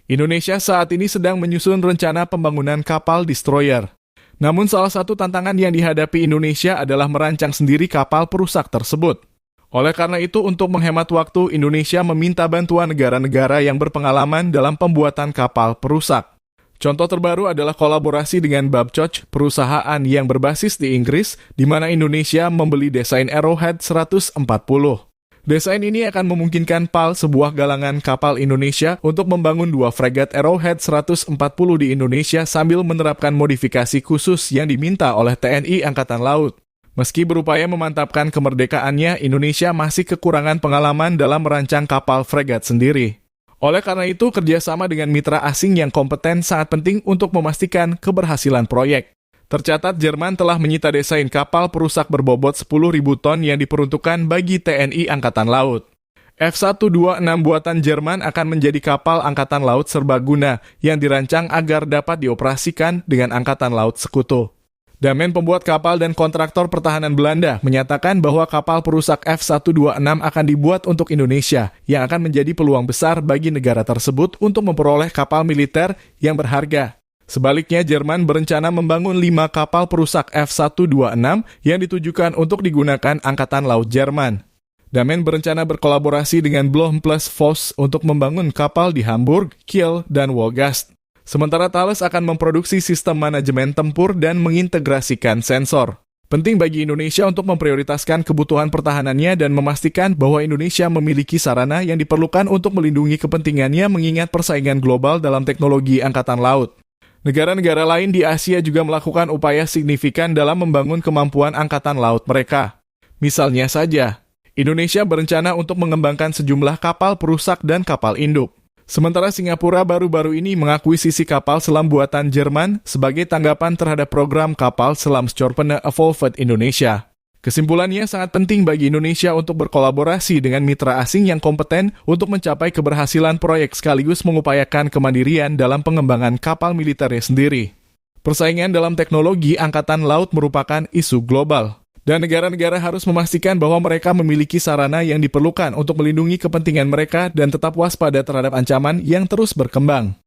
Indonesia saat ini sedang menyusun rencana pembangunan kapal destroyer. Namun salah satu tantangan yang dihadapi Indonesia adalah merancang sendiri kapal perusak tersebut. Oleh karena itu, untuk menghemat waktu, Indonesia meminta bantuan negara-negara yang berpengalaman dalam pembuatan kapal perusak. Contoh terbaru adalah kolaborasi dengan Babcock, perusahaan yang berbasis di Inggris, di mana Indonesia membeli desain Arrowhead 140. Desain ini akan memungkinkan PAL, sebuah galangan kapal Indonesia, untuk membangun 2 fregat Arrowhead 140 di Indonesia sambil menerapkan modifikasi khusus yang diminta oleh TNI Angkatan Laut. Meski berupaya memantapkan kemerdekaannya, Indonesia masih kekurangan pengalaman dalam merancang kapal fregat sendiri. Oleh karena itu, kerjasama dengan mitra asing yang kompeten sangat penting untuk memastikan keberhasilan proyek. Tercatat Jerman telah menyita desain kapal perusak berbobot 10.000 ton yang diperuntukkan bagi TNI Angkatan Laut. F126 buatan Jerman akan menjadi kapal Angkatan Laut serbaguna yang dirancang agar dapat dioperasikan dengan Angkatan Laut Sekutu. Damen pembuat kapal dan kontraktor pertahanan Belanda menyatakan bahwa kapal perusak F126 akan dibuat untuk Indonesia, yang akan menjadi peluang besar bagi negara tersebut untuk memperoleh kapal militer yang berharga. Sebaliknya, Jerman berencana membangun 5 kapal perusak F126 yang ditujukan untuk digunakan Angkatan Laut Jerman. Damen berencana berkolaborasi dengan Blohm plus Voss untuk membangun kapal di Hamburg, Kiel, dan Wolgast. Sementara Thales akan memproduksi sistem manajemen tempur dan mengintegrasikan sensor. Penting bagi Indonesia untuk memprioritaskan kebutuhan pertahanannya dan memastikan bahwa Indonesia memiliki sarana yang diperlukan untuk melindungi kepentingannya mengingat persaingan global dalam teknologi Angkatan Laut. Negara-negara lain di Asia juga melakukan upaya signifikan dalam membangun kemampuan Angkatan Laut mereka. Misalnya saja, Indonesia berencana untuk mengembangkan sejumlah kapal perusak dan kapal induk. Sementara Singapura baru-baru ini mengakuisisi kapal selam buatan Jerman sebagai tanggapan terhadap program kapal selam Skjolpene Evolved Indonesia. Kesimpulannya, sangat penting bagi Indonesia untuk berkolaborasi dengan mitra asing yang kompeten untuk mencapai keberhasilan proyek sekaligus mengupayakan kemandirian dalam pengembangan kapal militernya sendiri. Persaingan dalam teknologi Angkatan Laut merupakan isu global, dan negara-negara harus memastikan bahwa mereka memiliki sarana yang diperlukan untuk melindungi kepentingan mereka dan tetap waspada terhadap ancaman yang terus berkembang.